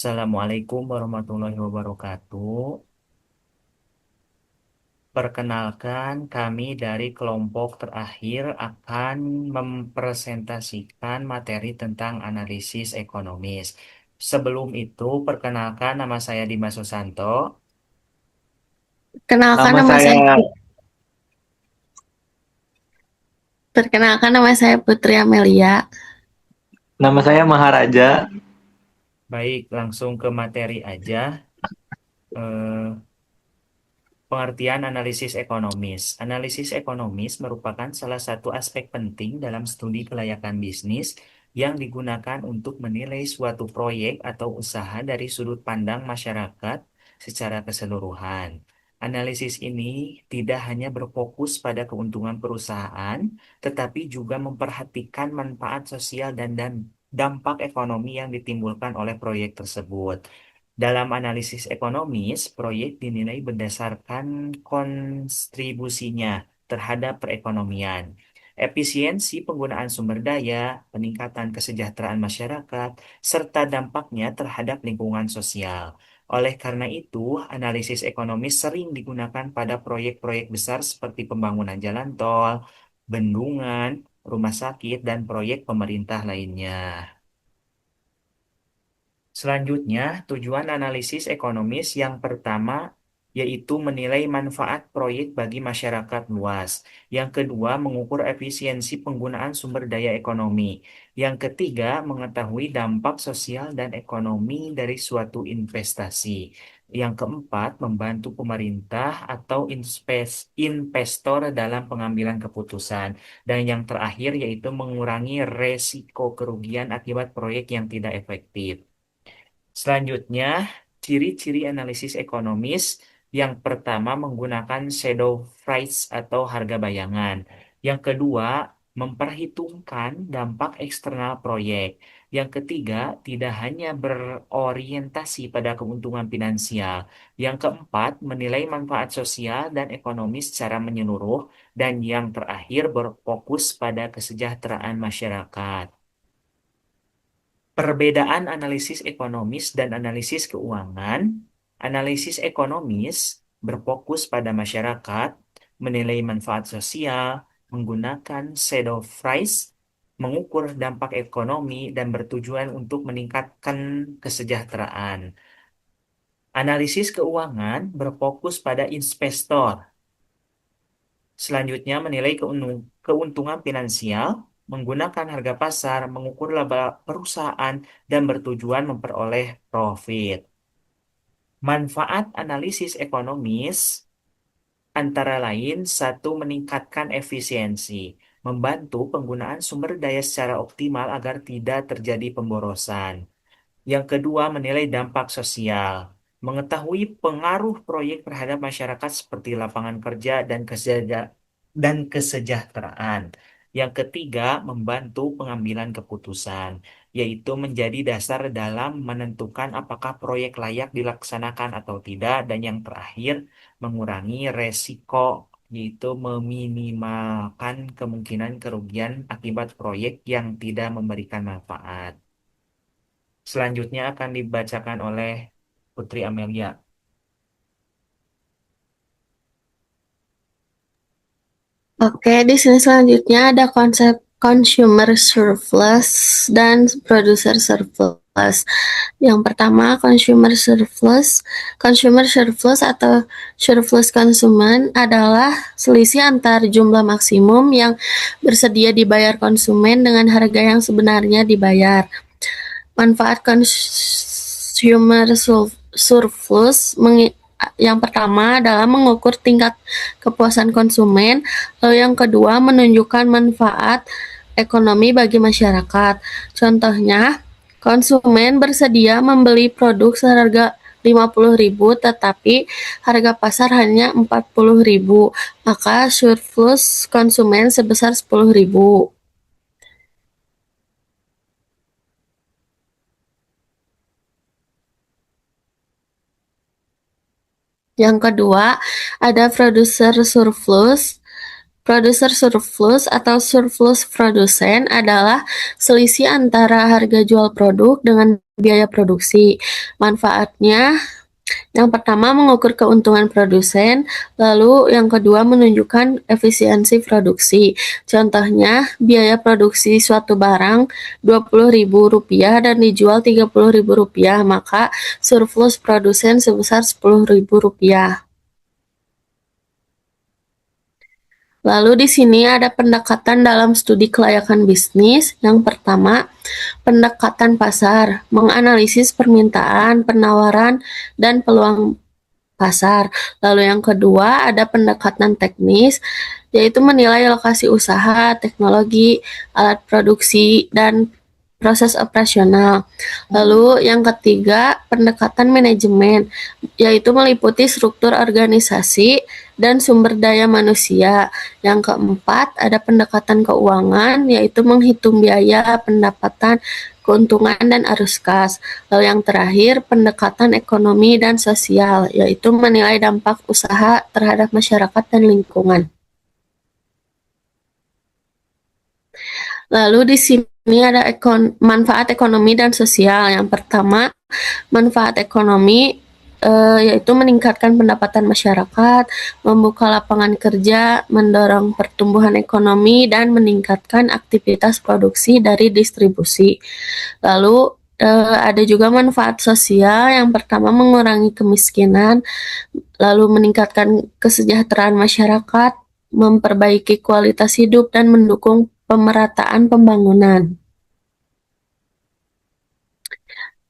Assalamualaikum warahmatullahi wabarakatuh. Perkenalkan, kami dari kelompok terakhir akan mempresentasikan materi tentang analisis ekonomis. Sebelum itu, perkenalkan nama saya Dimas Susanto. Kenalkan Nama nama saya saya Perkenalkan nama saya Putri Amelia. nama saya Maharaja. Baik, langsung ke materi aja. Eh, Pengertian analisis ekonomis. Analisis ekonomis merupakan salah satu aspek penting dalam studi kelayakan bisnis yang digunakan untuk menilai suatu proyek atau usaha dari sudut pandang masyarakat secara keseluruhan. Analisis ini tidak hanya berfokus pada keuntungan perusahaan, tetapi juga memperhatikan manfaat sosial dan dampak ekonomi yang ditimbulkan oleh proyek tersebut. Dalam analisis ekonomis, proyek dinilai berdasarkan kontribusinya terhadap perekonomian, efisiensi penggunaan sumber daya, peningkatan kesejahteraan masyarakat, serta dampaknya terhadap lingkungan sosial. Oleh karena itu, analisis ekonomis sering digunakan pada proyek-proyek besar seperti pembangunan jalan tol, bendungan, rumah sakit, dan proyek pemerintah lainnya. Selanjutnya, tujuan analisis ekonomis yang pertama yaitu menilai manfaat proyek bagi masyarakat luas. Yang kedua, mengukur efisiensi penggunaan sumber daya ekonomi. Yang ketiga, mengetahui dampak sosial dan ekonomi dari suatu investasi. Yang keempat, membantu pemerintah atau investor dalam pengambilan keputusan. Dan yang terakhir yaitu mengurangi resiko kerugian akibat proyek yang tidak efektif. Selanjutnya, ciri-ciri analisis ekonomis yang pertama menggunakan shadow price atau harga bayangan. Yang kedua, memperhitungkan dampak eksternal proyek. Yang ketiga, tidak hanya berorientasi pada keuntungan finansial. Yang keempat, menilai manfaat sosial dan ekonomi secara menyeluruh. Dan yang terakhir, berfokus pada kesejahteraan masyarakat. Perbedaan analisis ekonomis dan analisis keuangan. Analisis ekonomis berfokus pada masyarakat, menilai manfaat sosial, menggunakan shadow price, mengukur dampak ekonomi, dan bertujuan untuk meningkatkan kesejahteraan. Analisis keuangan berfokus pada investor. Selanjutnya, menilai keuntungan finansial, menggunakan harga pasar, mengukur laba perusahaan, dan bertujuan memperoleh profit. Manfaat analisis ekonomis antara lain, satu, meningkatkan efisiensi, membantu penggunaan sumber daya secara optimal agar tidak terjadi pemborosan. Yang kedua, menilai dampak sosial. Mengetahui pengaruh proyek terhadap masyarakat seperti lapangan kerja dan kesejahteraan. Yang ketiga, membantu pengambilan keputusan, yaitu menjadi dasar dalam menentukan apakah proyek layak dilaksanakan atau tidak. Dan yang terakhir, mengurangi resiko, yaitu meminimalkan kemungkinan kerugian akibat proyek yang tidak memberikan manfaat. Selanjutnya akan dibacakan oleh Putri Amelia. Oke, di sini selanjutnya ada konsep consumer surplus dan producer surplus. Yang pertama, consumer surplus. Consumer surplus atau surplus konsumen adalah selisih antar jumlah maksimum yang bersedia dibayar konsumen dengan harga yang sebenarnya dibayar. Manfaat consumer surplus yang pertama adalah mengukur tingkat kepuasan konsumen, lalu yang kedua menunjukkan manfaat ekonomi bagi masyarakat. Contohnya, konsumen bersedia membeli produk seharga 50.000 tetapi harga pasar hanya 40.000, maka surplus konsumen sebesar 10.000. Yang kedua, ada producer surplus. Producer surplus atau surplus produsen adalah selisih antara harga jual produk dengan biaya produksi. Manfaatnya, yang pertama mengukur keuntungan produsen, lalu yang kedua menunjukkan efisiensi produksi. Contohnya, biaya produksi suatu barang Rp20.000 dan dijual Rp30.000, maka surplus produsen sebesar Rp10.000. Lalu di sini ada pendekatan dalam studi kelayakan bisnis. Yang pertama, pendekatan pasar, menganalisis permintaan, penawaran, dan peluang pasar. Lalu yang kedua ada pendekatan teknis, yaitu menilai lokasi usaha, teknologi, alat produksi, dan proses operasional. Lalu yang ketiga, pendekatan manajemen, yaitu meliputi struktur organisasi dan sumber daya manusia. Yang keempat, ada pendekatan keuangan, yaitu menghitung biaya, pendapatan, keuntungan, dan arus kas. Lalu yang terakhir, pendekatan ekonomi dan sosial, yaitu menilai dampak usaha terhadap masyarakat dan lingkungan. Lalu di sini ada manfaat ekonomi dan sosial. Yang pertama, manfaat ekonomi yaitu meningkatkan pendapatan masyarakat, membuka lapangan kerja, mendorong pertumbuhan ekonomi, dan meningkatkan aktivitas produksi dari distribusi. Lalu ada juga manfaat sosial. Yang pertama, mengurangi kemiskinan, lalu meningkatkan kesejahteraan masyarakat, memperbaiki kualitas hidup, dan mendukung pemerataan pembangunan.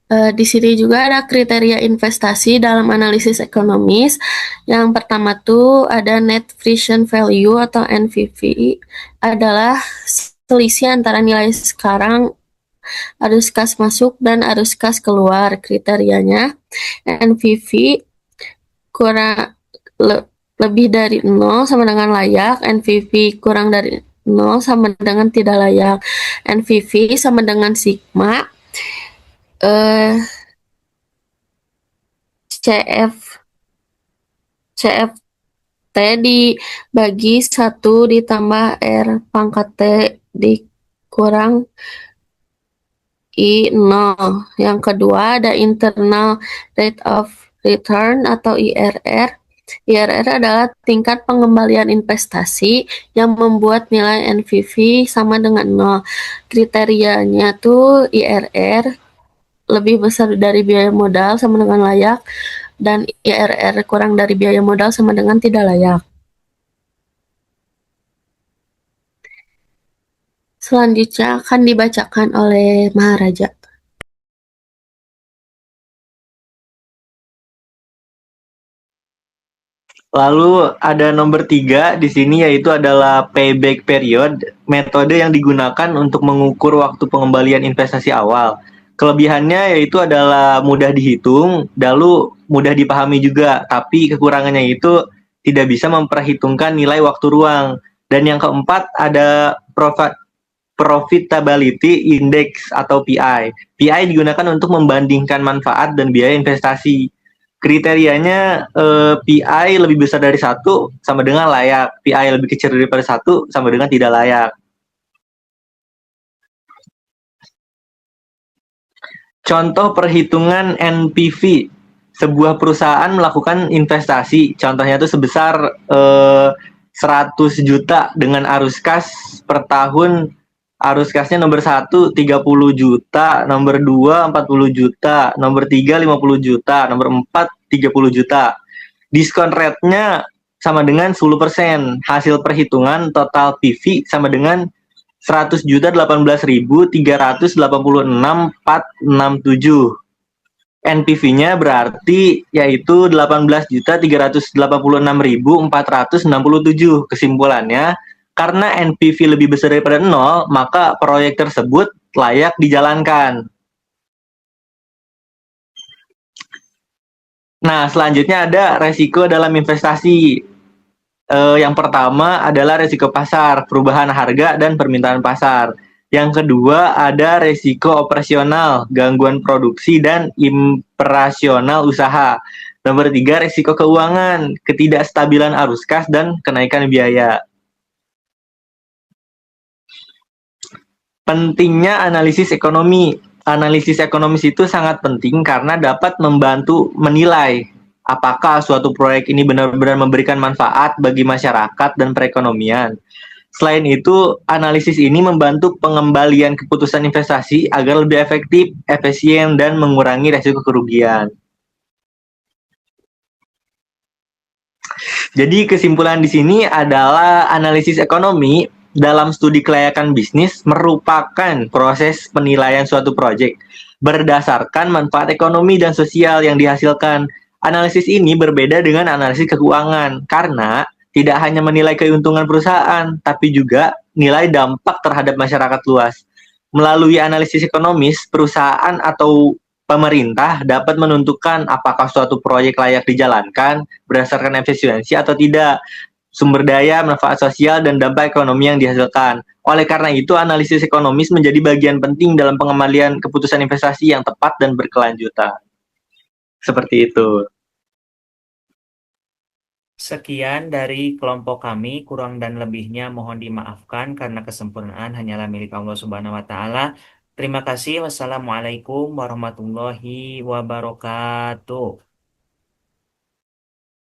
Di sini juga ada kriteria investasi dalam analisis ekonomis. Yang pertama tuh ada net present value atau NPV, adalah selisih antara nilai sekarang, arus kas masuk, dan arus kas keluar. Kriterianya NPV kurang lebih dari 0 sama dengan layak, NPV kurang dari 0 sama dengan tidak layak. NPV sama dengan sigma CFT dibagi 1 ditambah R pangkat T dikurang I0. Yang kedua ada internal rate of return atau IRR. IRR adalah tingkat pengembalian investasi yang membuat nilai NPV sama dengan 0. Kriterianya tuh IRR lebih besar dari biaya modal sama dengan layak, dan IRR kurang dari biaya modal sama dengan tidak layak. Selanjutnya akan dibacakan oleh Maharaja. Lalu ada nomor 3 di sini, yaitu adalah payback period, metode yang digunakan untuk mengukur waktu pengembalian investasi awal. Kelebihannya yaitu adalah mudah dihitung, lalu mudah dipahami juga, tapi kekurangannya itu tidak bisa memperhitungkan nilai waktu ruang. Dan yang keempat ada Profitability Index atau PI. PI digunakan untuk membandingkan manfaat dan biaya investasi. Kriterianya PI lebih besar dari 1 sama dengan layak. PI lebih kecil daripada 1 sama dengan tidak layak. Contoh perhitungan NPV. Sebuah perusahaan melakukan investasi, contohnya itu sebesar 100 juta dengan arus kas per tahun. Arus kasnya nomor 1 30 juta, nomor 2 40 juta, nomor 3 50 juta, nomor 4 30 juta. Diskon rate-nya sama dengan 10%. Hasil perhitungan total PV sama dengan 100 juta 18.386.467. NPV-nya berarti yaitu 18.386.467. Kesimpulannya, karena NPV lebih besar daripada 0, maka proyek tersebut layak dijalankan. Nah, selanjutnya ada resiko dalam investasi. Yang pertama adalah resiko pasar, perubahan harga dan permintaan pasar. Yang kedua ada resiko operasional, gangguan produksi dan operasional usaha. Nomor 3 resiko keuangan, ketidakstabilan arus kas dan kenaikan biaya. Pentingnya analisis ekonomi. analisis ekonomis itu sangat penting karena dapat membantu menilai apakah suatu proyek ini benar-benar memberikan manfaat bagi masyarakat dan perekonomian. Selain itu, analisis ini membantu pengembalian keputusan investasi agar lebih efektif, efisien, dan mengurangi resiko kerugian. Jadi kesimpulan di sini adalah analisis ekonomi dalam studi kelayakan bisnis merupakan proses penilaian suatu proyek berdasarkan manfaat ekonomi dan sosial yang dihasilkan. Analisis ini berbeda dengan analisis keuangan karena tidak hanya menilai keuntungan perusahaan, tapi juga nilai dampak terhadap masyarakat luas. Melalui analisis ekonomis, perusahaan atau pemerintah dapat menentukan apakah suatu proyek layak dijalankan berdasarkan efisiensi atau tidak, sumber daya, manfaat sosial, dan dampak ekonomi yang dihasilkan. Oleh karena itu, analisis ekonomis menjadi bagian penting dalam pengembalian keputusan investasi yang tepat dan berkelanjutan. Seperti itu. Sekian dari kelompok kami, kurang dan lebihnya mohon dimaafkan karena kesempurnaan hanyalah milik Allah Subhanahu wa taala. Terima kasih. Wassalamualaikum warahmatullahi wabarakatuh.